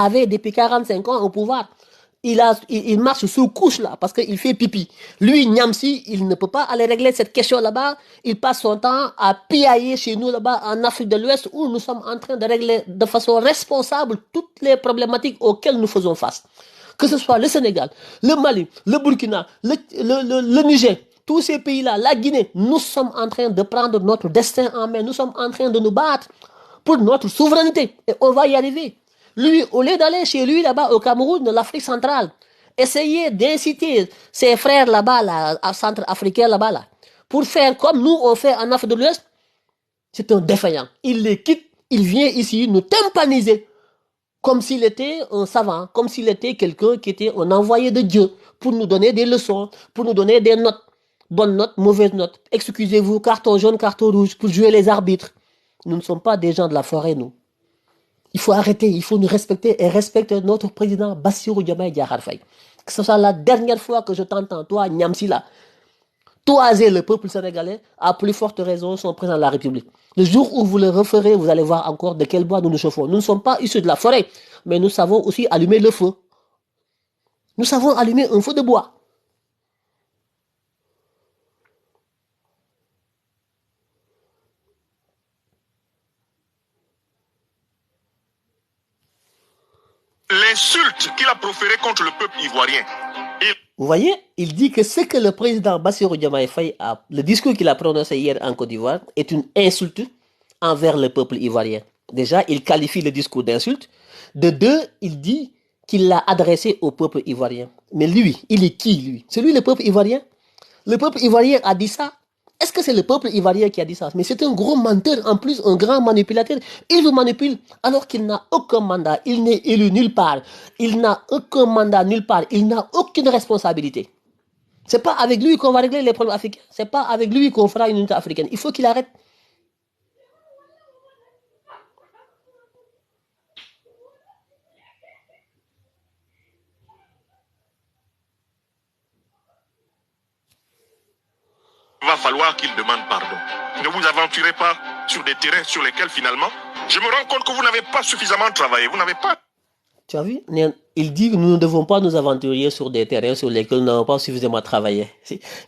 avait depuis 45 ans au pouvoir. Il marche sous couche là parce qu'il fait pipi. Lui, Niamsi, il ne peut pas aller régler cette question là-bas. Il passe son temps à piailler chez nous là-bas en Afrique de l'Ouest où nous sommes en train de régler de façon responsable toutes les problématiques auxquelles nous faisons face. Que ce soit le Sénégal, le Mali, le Burkina, le Niger, tous ces pays-là, la Guinée, nous sommes en train de prendre notre destin en main. Nous sommes en train de nous battre pour notre souveraineté. Et on va y arriver. Lui, au lieu d'aller chez lui là-bas au Cameroun, de l'Afrique centrale, essayer d'inciter ses frères là-bas, là, centrafricains là-bas, là, pour faire comme nous on fait en Afrique de l'Ouest, c'est un défaillant. Il les quitte, il vient ici nous tympaniser comme s'il était un savant, comme s'il était quelqu'un qui était un envoyé de Dieu pour nous donner des leçons, pour nous donner des notes, bonnes notes, mauvaises notes. Excusez-vous, carton jaune, carton rouge, pour jouer les arbitres. Nous ne sommes pas des gens de la forêt, nous. Il faut arrêter, il faut nous respecter et respecter notre président Bassirou Diomaye Diakhar Faye. Que ce soit la dernière fois que je t'entends, toi, Niamsi là, toiser le peuple sénégalais, à plus forte raison son président de la République. Le jour où vous le referez, vous allez voir encore de quel bois nous nous chauffons. Nous ne sommes pas issus de la forêt, mais nous savons aussi allumer le feu. Nous savons allumer un feu de bois. L'insulte qu'il a proférée contre le peuple ivoirien. Vous voyez, il dit que ce que le président Bassirou Diomaye Faye a, le discours qu'il a prononcé hier en Côte d'Ivoire, est une insulte envers le peuple ivoirien. Déjà, il qualifie le discours d'insulte. De deux, il dit qu'il l'a adressé au peuple ivoirien. Mais lui, il est qui, lui? C'est lui le peuple ivoirien? Le peuple ivoirien a dit ça? Est-ce que c'est le peuple ivoirien qui a dit ça? Mais c'est un gros menteur, en plus un grand manipulateur. Il vous manipule alors qu'il n'a aucun mandat. Il n'est élu nulle part. Il n'a aucun mandat nulle part. Il n'a aucune responsabilité. C'est pas avec lui qu'on va régler les problèmes africains. C'est pas avec lui qu'on fera une unité africaine. Il faut qu'il arrête. Il va falloir qu'il demande pardon. Ne vous aventurez pas sur des terrains sur lesquels finalement, je me rends compte que vous n'avez pas suffisamment travaillé. Vous n'avez pas... Tu as vu? Il dit que nous ne devons pas nous aventurer sur des terrains sur lesquels nous n'avons pas suffisamment travaillé.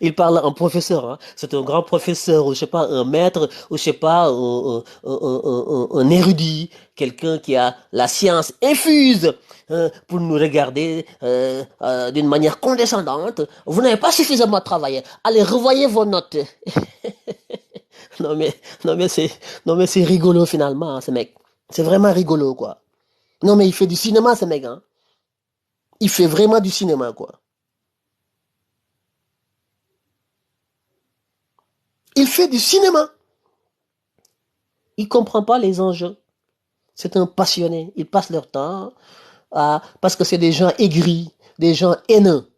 Il parle en professeur. Hein. C'est un grand professeur, ou je sais pas, un maître, ou je sais pas, un érudit, quelqu'un qui a la science infuse pour nous regarder d'une manière condescendante. Vous n'avez pas suffisamment travaillé. Allez, revoyez vos notes. non mais c'est rigolo finalement, hein, ce mec. C'est vraiment rigolo, quoi. Non, mais il fait du cinéma, ce mec. Hein. Il fait vraiment du cinéma, quoi. Il fait du cinéma. Il comprend pas les enjeux. C'est un passionné. Ils passent leur temps parce que c'est des gens aigris, des gens haineux.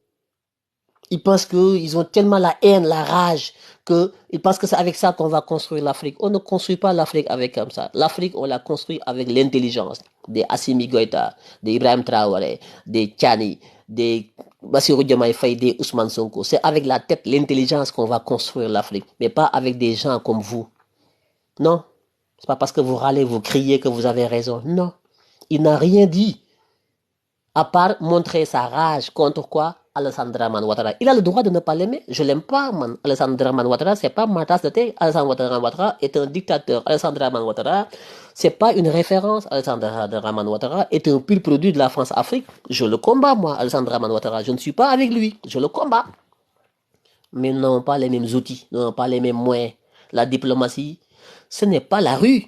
Ils pensent qu'ils ont tellement la haine, la rage, qu'ils pensent que c'est avec ça qu'on va construire l'Afrique. On ne construit pas l'Afrique avec comme ça. L'Afrique, on la construit avec l'intelligence. Des Assimi Goïta, des Ibrahim Traoré, des Tchani, des Bassirou Diomaye Faye, des Ousmane Sonko. C'est avec la tête, l'intelligence qu'on va construire l'Afrique. Mais pas avec des gens comme vous. Non. C'est pas parce que vous râlez, vous criez que vous avez raison. Non. Il n'a rien dit. À part montrer sa rage contre quoi? Alassane Dramane Ouattara. Il a le droit de ne pas l'aimer. Je l'aime pas, man. Alassane Dramane Ouattara, c'est pas ma tasse de thé. Alassane Ouattara est un dictateur. Alassane Dramane Ouattara, c'est pas une référence. Alassane Dramane Ouattara est un pur produit de la France-Afrique. Je le combats, moi, Alassane Dramane Ouattara. Je ne suis pas avec lui. Je le combats. Mais nous n'avons pas les mêmes outils. Nous n'avons pas les mêmes moyens. La diplomatie, ce n'est pas la rue.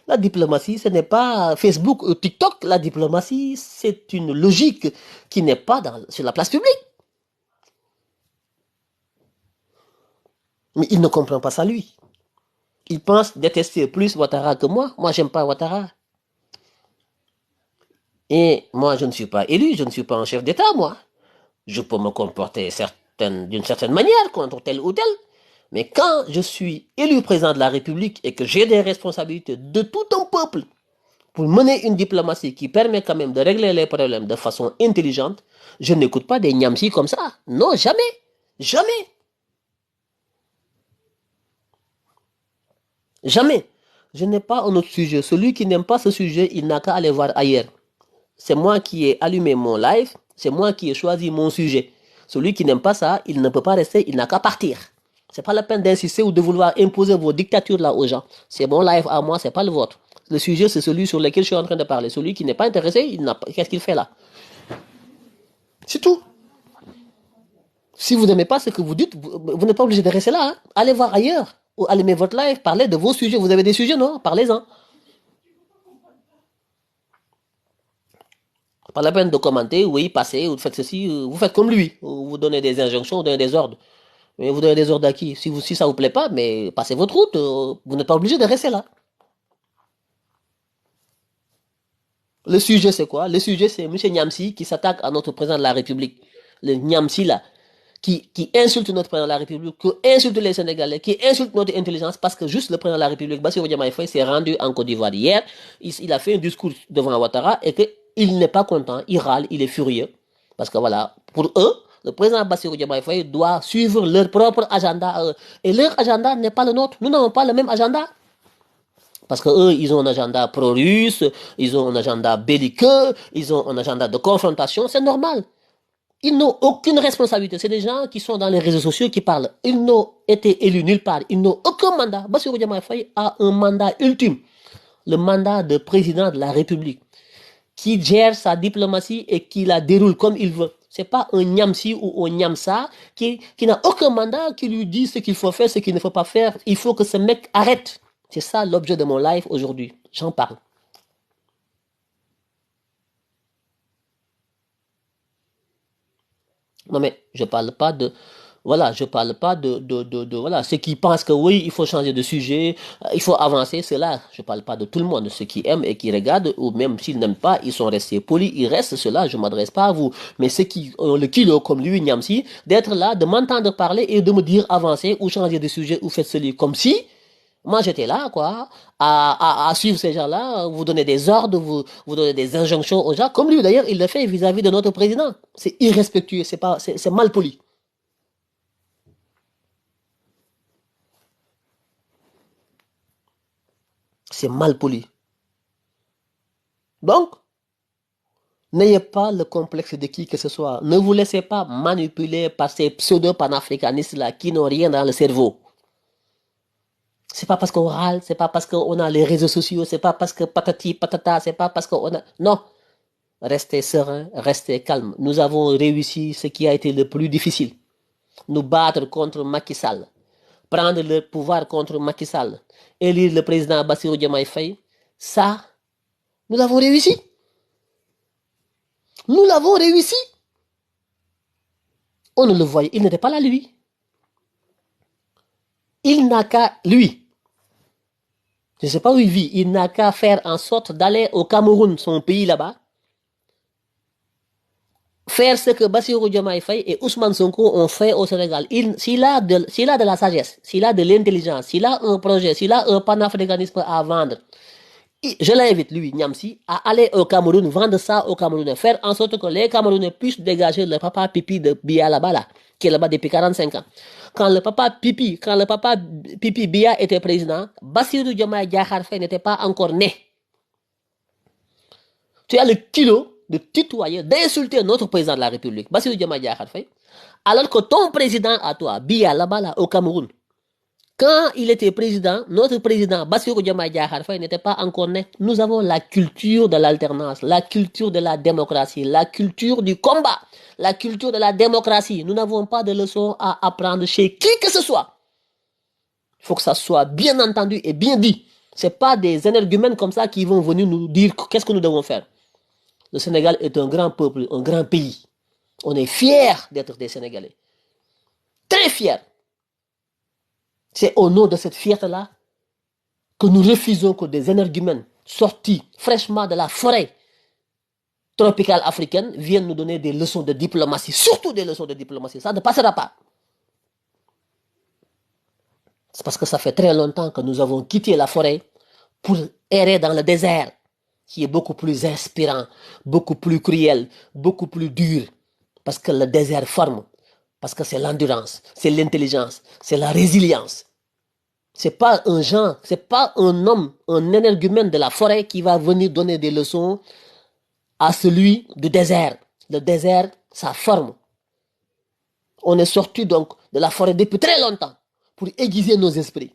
La diplomatie, ce n'est pas Facebook ou TikTok. La diplomatie, c'est une logique qui n'est pas sur la place publique. Mais il ne comprend pas ça, lui. Il pense détester plus Ouattara que moi. Moi, j'aime pas Ouattara. Et moi, je ne suis pas élu, je ne suis pas un chef d'État, moi. Je peux me comporter d'une certaine manière contre tel ou tel. Mais quand je suis élu président de la République et que j'ai des responsabilités de tout un peuple pour mener une diplomatie qui permet quand même de régler les problèmes de façon intelligente, je n'écoute pas des niamsi comme ça. Non, jamais. Jamais. Jamais. Je n'ai pas un autre sujet. Celui qui n'aime pas ce sujet, il n'a qu'à aller voir ailleurs. c'est moi qui ai allumé mon live, c'est moi qui ai choisi mon sujet. Celui qui n'aime pas ça, il ne peut pas rester, il n'a qu'à partir. C'est pas la peine d'insister ou de vouloir imposer vos dictatures là aux gens. C'est mon live à moi, c'est pas le vôtre. Le sujet, c'est celui sur lequel je suis en train de parler. Celui qui n'est pas intéressé, qu'est-ce qu'il fait là? C'est tout. Si vous n'aimez pas ce que vous dites, vous n'êtes pas obligé de rester là. Hein. Allez voir ailleurs. Ou allumez votre live, parlez de vos sujets. Vous avez des sujets, non? Parlez-en. Pas la peine de commenter, oui, passez, vous faites ceci, vous faites comme lui. Vous donnez des injonctions, vous donnez des ordres. Mais vous donnez des ordres à qui? Si ça vous plaît pas, mais passez votre route. Vous n'êtes pas obligé de rester là. Le sujet, c'est quoi? Le sujet, c'est M. Niamsi qui s'attaque à notre président de la République. Le Niamsi, là, qui insulte notre président de la République, qui insulte les Sénégalais, qui insulte notre intelligence, parce que juste le président de la République, Bassirou Diomaye Faye, s'est rendu en Côte d'Ivoire hier. Il a fait un discours devant Ouattara et qu'il n'est pas content, il râle, il est furieux. Parce que voilà, pour eux, le président Bassirou Diomaye Faye doit suivre leur propre agenda à eux. Et leur agenda n'est pas le nôtre. Nous n'avons pas le même agenda. Parce qu'eux, ils ont un agenda pro-russe, ils ont un agenda belliqueux, ils ont un agenda de confrontation, c'est normal. Ils n'ont aucune responsabilité. C'est des gens qui sont dans les réseaux sociaux qui parlent. Ils n'ont été élus nulle part. Ils n'ont aucun mandat. Bassirou Diomaye Faye a un mandat ultime. Le mandat de président de la République. Qui gère sa diplomatie et qui la déroule comme il veut. C'est pas un Niamsi ou un Niamsa qui n'a aucun mandat, qui lui dit ce qu'il faut faire, ce qu'il ne faut pas faire. Il faut que ce mec arrête. C'est ça l'objet de mon live aujourd'hui. J'en parle. Non mais je parle pas de voilà, je parle pas de voilà, ceux qui pensent que oui, il faut changer de sujet, il faut avancer, c'est là. Je parle pas de tout le monde, ceux qui aiment et qui regardent, ou même s'ils n'aiment pas, ils sont restés polis, ils restent, cela, je m'adresse pas à vous. Mais ceux qui ont le kilo, comme lui, Niamsi, d'être là, de m'entendre parler et de me dire avancer ou changer de sujet ou faites celui comme si moi, j'étais là, quoi, à suivre ces gens-là, vous donnez des ordres, vous donnez des injonctions aux gens, comme lui, d'ailleurs, il le fait vis-à-vis de notre président. C'est irrespectueux, c'est mal poli. C'est mal poli. Donc, n'ayez pas le complexe de qui que ce soit. Ne vous laissez pas manipuler par ces pseudo-panafricanistes-là qui n'ont rien dans le cerveau. C'est pas parce qu'on râle, c'est pas parce qu'on a les réseaux sociaux, c'est pas parce que patati patata, c'est pas parce qu'on a... Non, restez serein, restez calme. Nous avons réussi ce qui a été le plus difficile. Nous battre contre Macky Sall, prendre le pouvoir contre Macky Sall, élire le président Bassirou Diomaye Faye, ça, nous l'avons réussi. Nous l'avons réussi. On ne le voyait, il n'était pas là lui. Il n'a qu'à, lui, je ne sais pas où il vit, il n'a qu'à faire en sorte d'aller au Cameroun, son pays là-bas, faire ce que Bassirou Diomaye Faye et Ousmane Sonko ont fait au Sénégal. S'il a de la sagesse, s'il a de l'intelligence, s'il a un projet, s'il a un panafricanisme à vendre, je l'invite, lui, Niamsi, à aller au Cameroun, vendre ça au Camerounais, faire en sorte que les Camerounais puissent dégager le papa pipi de Biya là-bas, là, qui est là-bas depuis 45 ans. Quand le papa pipi Biya était président, Bassirou Diomaye Diakhar Faye n'était pas encore né. Tu as le kilo de tutoyer, d'insulter notre président de la République, Bassirou Diomaye Diakhar Faye, alors que ton président à toi, Biya là-bas, là, au Cameroun, quand il était président, notre président Bassirou Diomaye Diakhar Faye n'était pas encore né. Nous avons la culture de l'alternance, la culture de la démocratie, la culture du combat, la culture de la démocratie. Nous n'avons pas de leçons à apprendre chez qui que ce soit. Il faut que ça soit bien entendu et bien dit. Ce n'est pas des énergumènes comme ça qui vont venir nous dire qu'est-ce que nous devons faire. Le Sénégal est un grand peuple, un grand pays. On est fiers d'être des Sénégalais. Très fiers. C'est au nom de cette fierté-là que nous refusons que des énergumènes sortis fraîchement de la forêt tropicale africaine viennent nous donner des leçons de diplomatie, surtout des leçons de diplomatie. Ça ne passera pas. C'est parce que ça fait très longtemps que nous avons quitté la forêt pour errer dans le désert, qui est beaucoup plus inspirant, beaucoup plus cruel, beaucoup plus dur. Parce que le désert forme. Parce que c'est l'endurance, c'est l'intelligence, c'est la résilience. C'est pas un genre, c'est pas un homme, un énergumène de la forêt qui va venir donner des leçons à celui du désert. Le désert, sa forme. On est sorti donc de la forêt depuis très longtemps pour aiguiser nos esprits.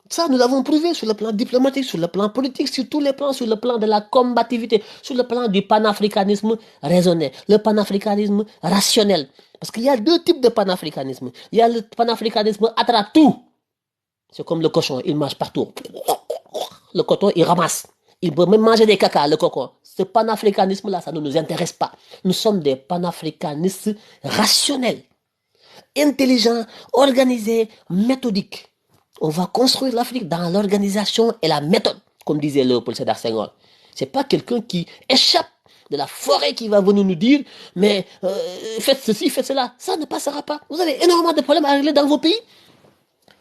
Ça, nous l'avons prouvé sur le plan diplomatique, sur le plan politique, sur tous les plans, sur le plan de la combativité, sur le plan du panafricanisme raisonné, le panafricanisme rationnel. Parce qu'il y a deux types de panafricanisme. Il y a le panafricanisme attrape tout. C'est comme le cochon, il mange partout. Le coton, il ramasse. Il peut même manger des caca, le coco. Ce panafricanisme-là, ça ne nous intéresse pas. Nous sommes des panafricanistes rationnels, intelligents, organisés, méthodiques. On va construire l'Afrique dans l'organisation et la méthode, comme disait Léopold Sédar Senghor. Ce n'est pas quelqu'un qui échappe de la forêt qui va venir nous dire mais faites ceci, faites cela. Ça ne passera pas. Vous avez énormément de problèmes à régler dans vos pays.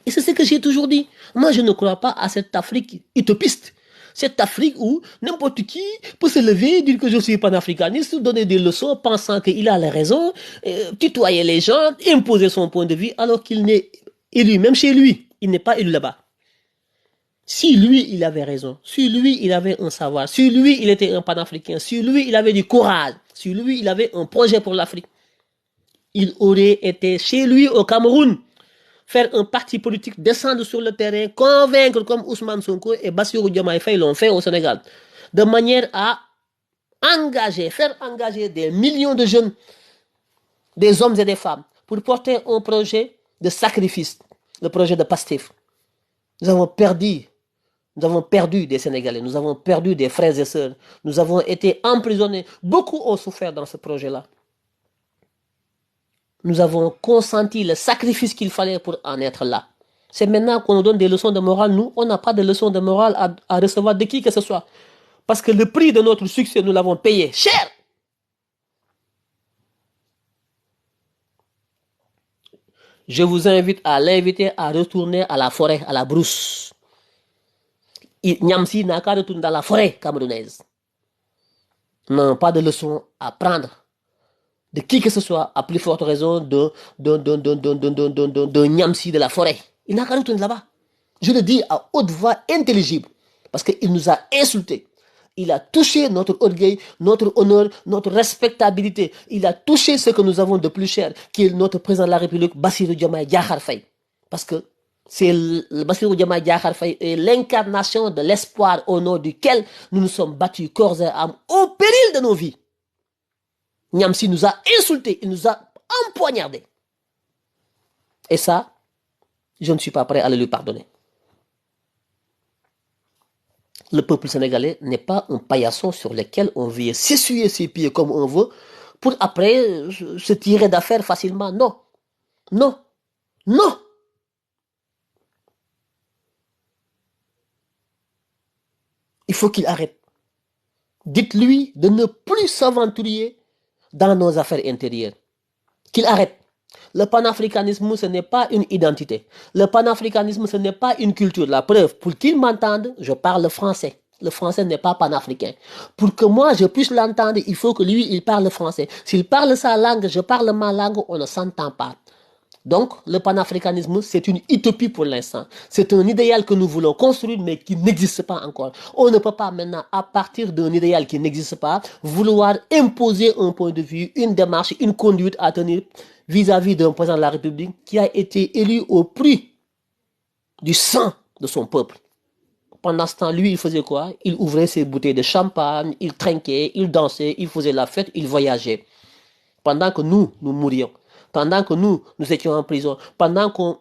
Et c'est ce que j'ai toujours dit. Moi, je ne crois pas à cette Afrique utopiste. Cette Afrique où n'importe qui peut se lever, dire que je suis panafricaniste, donner des leçons, pensant qu'il a les raisons, tutoyer les gens, imposer son point de vue, alors qu'il n'est élu, même chez lui, il n'est pas élu là-bas. Si lui, il avait raison, si lui, il avait un savoir, si lui, il était un panafricain, si lui, il avait du courage, si lui, il avait un projet pour l'Afrique, il aurait été chez lui au Cameroun, faire un parti politique, descendre sur le terrain, convaincre comme Ousmane Sonko et Bassirou Diomaye Faye l'ont fait au Sénégal, de manière à engager, faire engager des millions de jeunes, des hommes et des femmes, pour porter un projet de sacrifice, le projet de Pastef. Nous avons perdu des Sénégalais, nous avons perdu des frères et sœurs, nous avons été emprisonnés, beaucoup ont souffert dans ce projet-là. Nous avons consenti le sacrifice qu'il fallait pour en être là. C'est maintenant qu'on nous donne des leçons de morale. Nous, on n'a pas de leçons de morale à recevoir de qui que ce soit. Parce que le prix de notre succès, nous l'avons payé cher. Je vous invite à l'inviter à retourner à la forêt, à la brousse. Niamsi n'a qu'à retourner dans la forêt camerounaise. Non, pas de leçons à prendre de qui que ce soit, à plus forte raison de Niamsi de la forêt. Il n'a qu'à retourner là-bas. Je le dis à haute voix intelligible, parce qu'il nous a insultés. Il a touché notre orgueil, notre honneur, notre respectabilité. Il a touché ce que nous avons de plus cher, qui est notre président de la République, Bassirou Diomaye Diakhar Faye. Parce que c'est Bassirou Diomaye Diakhar Faye est l'incarnation de l'espoir au nom duquel nous nous sommes battus corps et âme au péril de nos vies. Niamsi nous a insultés, il nous a empoignardés. Et ça, je ne suis pas prêt à le lui pardonner. Le peuple sénégalais n'est pas un paillasson sur lequel on vient s'essuyer ses pieds comme on veut pour après se tirer d'affaire facilement. Non, non, non. Il faut qu'il arrête. Dites-lui de ne plus s'aventurer dans nos affaires intérieures. Qu'il arrête. Le panafricanisme, ce n'est pas une identité. Le panafricanisme, ce n'est pas une culture. La preuve, pour qu'il m'entende, je parle français. Le français n'est pas panafricain. Pour que moi, je puisse l'entendre, il faut que lui, il parle français. S'il parle sa langue, je parle ma langue, on ne s'entend pas. Donc, le panafricanisme, c'est une utopie pour l'instant. C'est un idéal que nous voulons construire, mais qui n'existe pas encore. On ne peut pas maintenant, à partir d'un idéal qui n'existe pas, vouloir imposer un point de vue, une démarche, une conduite à tenir vis-à-vis d'un président de la République qui a été élu au prix du sang de son peuple. Pendant ce temps, lui, il faisait quoi? Il ouvrait ses bouteilles de champagne, il trinquait, il dansait, il faisait la fête, il voyageait. Pendant que nous mourions. Pendant que nous étions en prison, pendant qu'on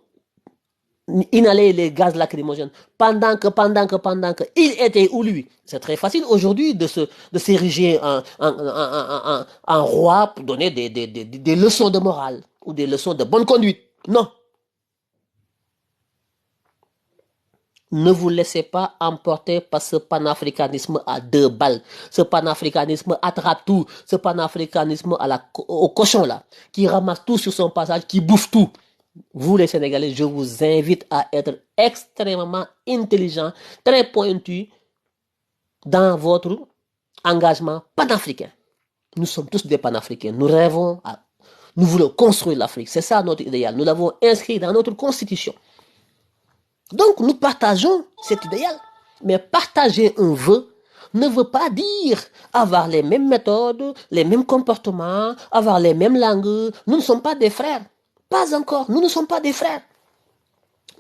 inhalait les gaz lacrymogènes, pendant que, il était où lui? C'est très facile aujourd'hui de s'ériger en roi pour donner des leçons de morale ou des leçons de bonne conduite. Non. Ne vous laissez pas emporter par ce panafricanisme à deux balles. Ce panafricanisme attrape tout. Ce panafricanisme au cochon là, qui ramasse tout sur son passage, qui bouffe tout. Vous les Sénégalais, je vous invite à être extrêmement intelligent, très pointu dans votre engagement panafricain. Nous sommes tous des panafricains. Nous rêvons, nous voulons construire l'Afrique. C'est ça notre idéal. Nous l'avons inscrit dans notre constitution. Donc, nous partageons cet idéal. Mais partager un vœu ne veut pas dire avoir les mêmes méthodes, les mêmes comportements, avoir les mêmes langues. Nous ne sommes pas des frères. Pas encore. Nous ne sommes pas des frères.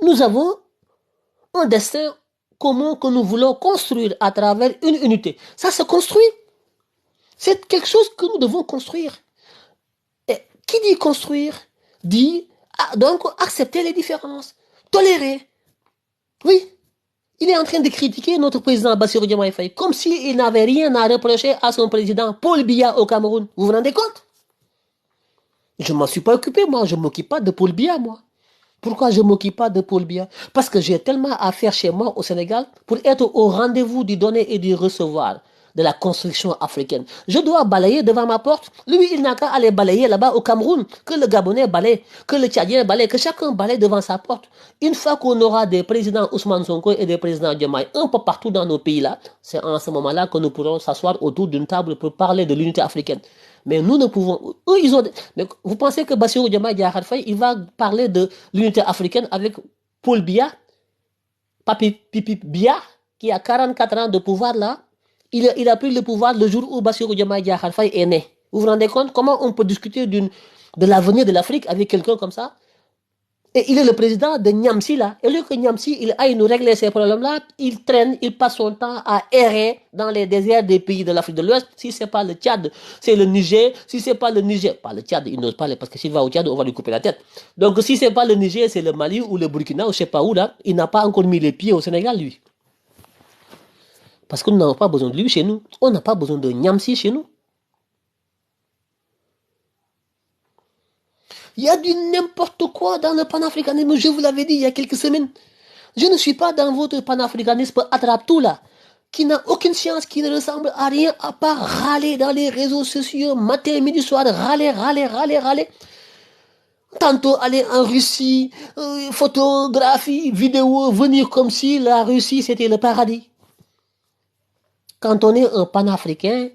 Nous avons un destin commun que nous voulons construire à travers une unité. Ça se construit. C'est quelque chose que nous devons construire. Et qui dit construire dit donc accepter les différences, tolérer. Oui, il est en train de critiquer notre président Bassirou Diomaye Faye comme s'il n'avait rien à reprocher à son président Paul Biya au Cameroun. Vous vous rendez compte? Je ne m'en suis pas occupé, moi. Je ne m'occupe pas de Paul Biya, moi. Pourquoi je ne m'occupe pas de Paul Biya? Parce que j'ai tellement à faire chez moi au Sénégal pour être au rendez-vous du donner et du recevoir de la construction africaine. Je dois balayer devant ma porte. Lui, il n'a qu'à aller balayer là-bas au Cameroun, que le Gabonais balaye, que le Tchadien balaye, que chacun balaye devant sa porte. Une fois qu'on aura des présidents Ousmane Sonko et des présidents Diomaye un peu partout dans nos pays là, c'est en ce moment-là que nous pourrons s'asseoir autour d'une table pour parler de l'unité africaine. Mais nous ne pouvons... Eux, ils ont... Mais vous pensez que Bassirou Diomaye Diakhar Faye, il va parler de l'unité africaine avec Paul Biya, Papi Pipi Biya, qui a 44 ans de pouvoir là? Il a pris le pouvoir le jour où Bassirou Diomaye Diakhar Faye est né. Vous vous rendez compte comment on peut discuter de l'avenir de l'Afrique avec quelqu'un comme ça? Et il est le président de Niamsi là. Et lui que Niamsi, il aille nous régler ces problèmes-là, il traîne, il passe son temps à errer dans les déserts des pays de l'Afrique de l'Ouest. Si ce n'est pas le Tchad, c'est le Niger. Si ce n'est pas le Niger, pas le Tchad, il n'ose pas aller parce que s'il va au Tchad, on va lui couper la tête. Donc si ce n'est pas le Niger, c'est le Mali ou le Burkina ou je ne sais pas où là. Il n'a pas encore mis les pieds au Sénégal, lui. Parce que nous n'avons pas besoin de lui chez nous. On n'a pas besoin de Niamsi chez nous. Il y a du n'importe quoi dans le panafricanisme, je vous l'avais dit il y a quelques semaines. Je ne suis pas dans votre panafricanisme attrape-tout là, qui n'a aucune science, qui ne ressemble à rien à part râler dans les réseaux sociaux, matin, midi, soir, râler. Tantôt aller en Russie, photographie, vidéo, venir comme si la Russie c'était le paradis. Quand on est un panafricain,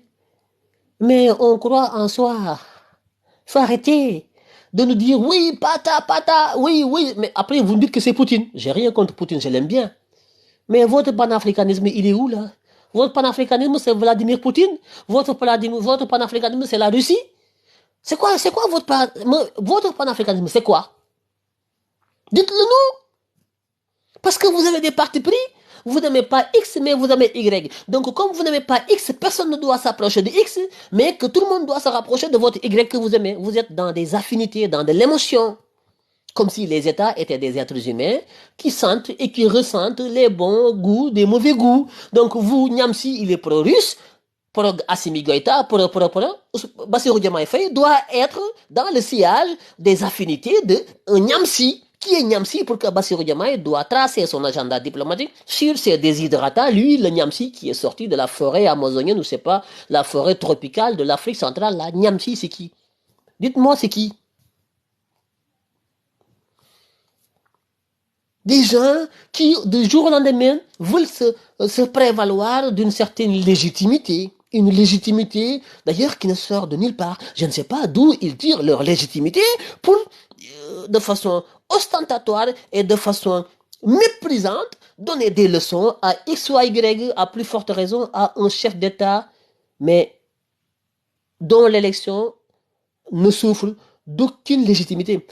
mais on croit en soi. Il faut arrêter de nous dire oui, pata, oui, mais après vous me dites que c'est Poutine. J'ai rien contre Poutine, je l'aime bien. Mais votre panafricanisme, il est où là? Votre panafricanisme, c'est Vladimir Poutine? Votre panafricanisme, c'est la Russie? C'est quoi votre panafricanisme, c'est quoi? Dites-le nous. Parce que vous avez des partis pris. Vous n'aimez pas X, mais vous aimez Y. Donc, comme vous n'aimez pas X, personne ne doit s'approcher de X, mais que tout le monde doit se rapprocher de votre Y que vous aimez. Vous êtes dans des affinités, dans de l'émotion. Comme si les États étaient des êtres humains qui sentent et qui ressentent les bons goûts, des mauvais goûts. Donc, vous, Niamsi, il est pro-russe, pro-Assimi Goïta, Bassirou Diomaye Faye doit être dans le sillage des affinités de Niamsi. Qui est Niamsi pour que Bassirou Diomaye doit tracer son agenda diplomatique sur ses desiderata, lui, le Niamsi qui est sorti de la forêt amazonienne, ou c'est pas la forêt tropicale de l'Afrique centrale, là, Niamsi, c'est qui? Dites-moi, c'est qui? Des gens qui, du jour au lendemain, veulent se prévaloir d'une certaine légitimité. Une légitimité, d'ailleurs, qui ne sort de nulle part. Je ne sais pas d'où ils tirent leur légitimité pour, de façon ostentatoire et de façon méprisante, donner des leçons à X ou Y, à plus forte raison, à un chef d'État, mais dont l'élection ne souffre d'aucune légitimité.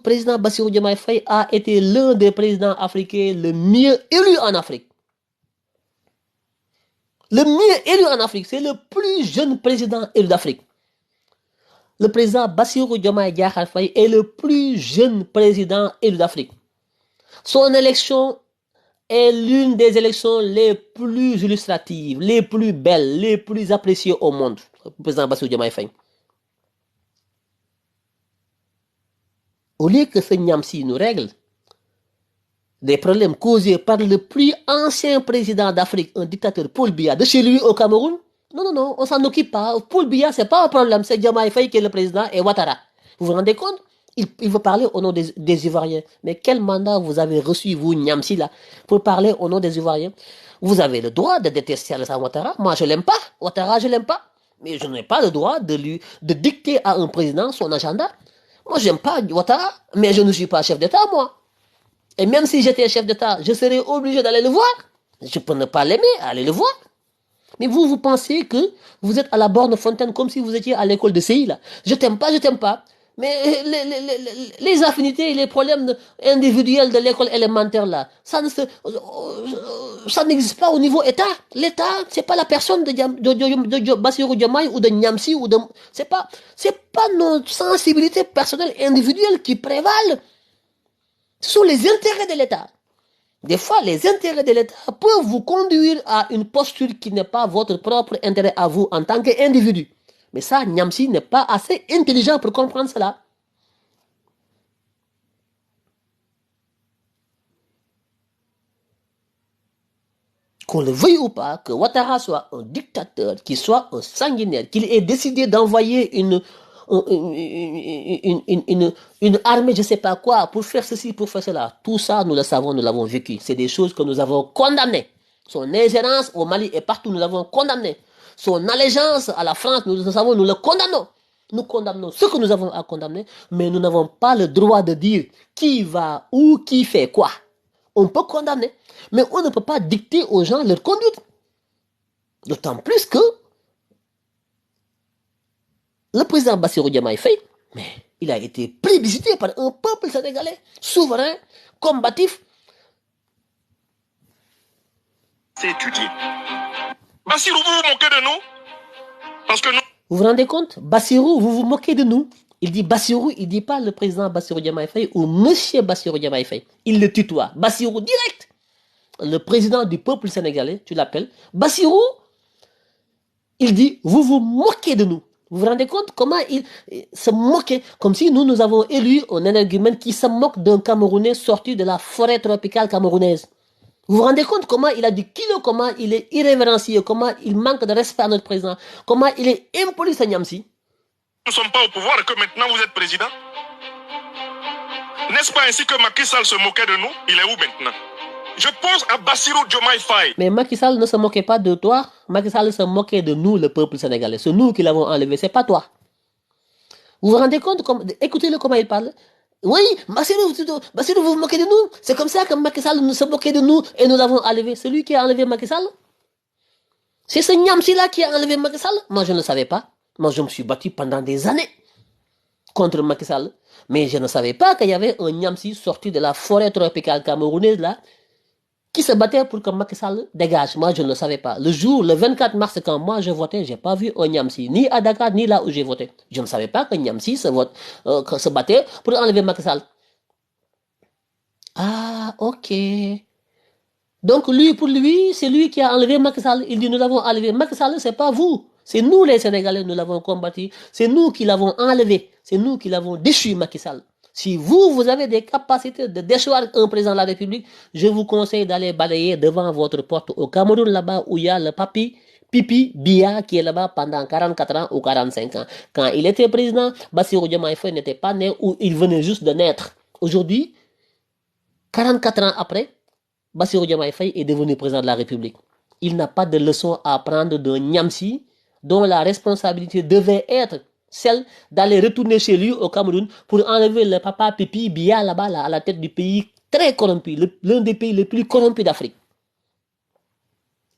Président Bassirou Diomaye Faye a été l'un des présidents africains le mieux élu en Afrique. Le mieux élu en Afrique, c'est le plus jeune président élu d'Afrique. Le président Bassirou Diomaye Diakhar Faye est le plus jeune président élu d'Afrique. Son élection est l'une des élections les plus illustratives, les plus belles, les plus appréciées au monde. Le président Bassirou Diomaye Faye. Au lieu que ce Niamsi nous règle des problèmes causés par le plus ancien président d'Afrique, un dictateur Paul Biya, de chez lui au Cameroun, non, on s'en occupe pas. Paul Biya, c'est pas un problème, c'est Diomaye Faye qui est le président et Ouattara. Vous vous rendez compte? Il veut parler au nom des Ivoiriens. Mais quel mandat vous avez reçu, vous, Niamsi, là, pour parler au nom des Ivoiriens? Vous avez le droit de détester Alassane Ouattara. Moi, je l'aime pas. Ouattara, je l'aime pas. Mais je n'ai pas le droit de dicter à un président son agenda. Moi, j'aime pas Ouattara, mais je ne suis pas chef d'État, moi. Et même si j'étais chef d'État, je serais obligé d'aller le voir. Je peux ne pas l'aimer, aller le voir. Mais vous pensez que vous êtes à la borne fontaine comme si vous étiez à l'école de CI, là. Je t'aime pas, je t'aime pas. Mais les affinités et les problèmes individuels de l'école élémentaire, là, ça n'existe pas au niveau État. L'État, c'est pas la personne de Bassirou Diomaye ou de Niamsi ou de... C'est pas nos sensibilités personnelles individuelles qui prévalent. Ce sont les intérêts de l'État. Des fois, les intérêts de l'État peuvent vous conduire à une posture qui n'est pas votre propre intérêt à vous en tant qu'individu. Mais ça, Niamsi n'est pas assez intelligent pour comprendre cela. Qu'on le veuille ou pas, que Ouattara soit un dictateur, qu'il soit un sanguinaire, qu'il ait décidé d'envoyer une armée, je ne sais pas quoi, pour faire ceci, pour faire cela. Tout ça, nous le savons, nous l'avons vécu. C'est des choses que nous avons condamnées. Son ingérence au Mali et partout, nous l'avons condamné. Son allégeance à la France, nous le savons, nous le condamnons. Nous condamnons ce que nous avons à condamner, mais nous n'avons pas le droit de dire qui va où, qui fait quoi. On peut condamner, mais on ne peut pas dicter aux gens leur conduite. D'autant plus que le président Bassirou Diomaye Faye, mais il a été plébiscité par un peuple sénégalais, souverain, combatif. C'est étudié. Bassirou, vous vous moquez de nous? Parce que nous... Vous vous rendez compte? Bassirou, vous vous moquez de nous. Il dit Bassirou, il ne dit pas le président Bassirou Diomaye Faye ou monsieur Bassirou Diomaye Faye. Il le tutoie. Bassirou direct. Le président du peuple sénégalais, tu l'appelles. Bassirou, il dit, vous vous moquez de nous. Vous vous rendez compte comment il se moquait? Comme si nous avons élu un énergumène qui se moque d'un Camerounais sorti de la forêt tropicale camerounaise. Vous vous rendez compte comment il a du kilo, comment il est irrévérencieux, comment il manque de respect à notre président, comment il est impoli à Niamsi? Nous ne sommes pas au pouvoir et que maintenant vous êtes président. N'est-ce pas ainsi que Macky Sall se moquait de nous? Il est où maintenant? Je pense à Bassirou Diomaye Faye. Mais Macky Sall ne se moquait pas de toi. Macky Sall se moquait de nous, le peuple sénégalais. C'est nous qui l'avons enlevé, c'est pas toi. Vous vous rendez compte? Écoutez-le comment il parle. Oui, Bassirou, vous vous moquez de nous. C'est comme ça que Macky Sall se moquait de nous et nous l'avons enlevé. C'est lui qui a enlevé Macky Sall. C'est ce Niamsi-là qui a enlevé Macky Sall. Moi, je ne le savais pas. Moi, je me suis battu pendant des années contre Macky Sall. Mais je ne savais pas qu'il y avait un Niamsi sorti de la forêt tropicale camerounaise là, qui se battait pour que Macky Sall dégage. Moi, je ne le savais pas. Le 24 mars, quand moi je votais, je n'ai pas vu un Niamsi, ni à Dakar, ni là où j'ai voté. Je ne savais pas qu'un Niamsi se battait pour enlever Macky Sall. Ah, ok. Donc, pour lui, c'est lui qui a enlevé Macky Sall. Il dit, nous l'avons enlevé. Macky Sall, ce n'est pas vous. C'est nous, les Sénégalais, nous l'avons combattu. C'est nous qui l'avons enlevé. C'est nous qui l'avons déchu, Macky Sall. Si vous avez des capacités de déchoir un président de la République, je vous conseille d'aller balayer devant votre porte au Cameroun, là-bas, où il y a le Pipi Biya, qui est là-bas pendant 44 ans ou 45 ans. Quand il était président, Bassirou Diomaye Faye n'était pas né ou il venait juste de naître. Aujourd'hui, 44 ans après, Bassirou Diomaye Faye est devenu président de la République. Il n'a pas de leçon à apprendre de Niamsi, dont la responsabilité devait être celle d'aller retourner chez lui au Cameroun pour enlever le papa Pipi Biya là-bas, à la tête du pays très corrompu, l'un des pays les plus corrompus d'Afrique.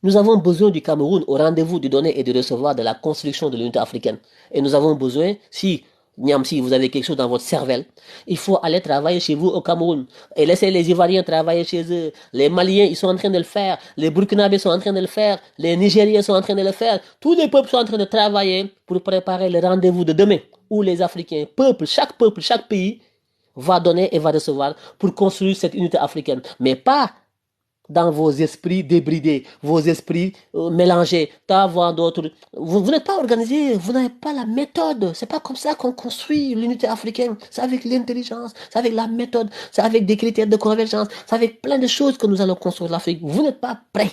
Nous avons besoin du Cameroun au rendez-vous du donner et du recevoir de la construction de l'unité africaine. Et nous avons besoin, si vous avez quelque chose dans votre cervelle, il faut aller travailler chez vous au Cameroun et laisser les Ivoiriens travailler chez eux. Les Maliens, ils sont en train de le faire. Les Burkinabés sont en train de le faire. Les Nigériens sont en train de le faire. Tous les peuples sont en train de travailler pour préparer le rendez-vous de demain où les Africains, chaque pays va donner et va recevoir pour construire cette unité africaine. Mais pas dans vos esprits débridés, vos esprits mélangés, d'autres. Vous n'êtes pas organisé, vous n'avez pas la méthode. C'est pas comme ça qu'on construit l'unité africaine. C'est avec l'intelligence, c'est avec la méthode, c'est avec des critères de convergence, c'est avec plein de choses que nous allons construire l'Afrique. Vous n'êtes pas prêts.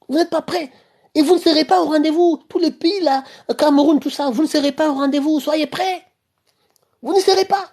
Vous n'êtes pas prêts. Et vous ne serez pas au rendez-vous. Tous les pays là, Cameroun, tout ça, vous ne serez pas au rendez-vous. Soyez prêts. Vous ne serez pas.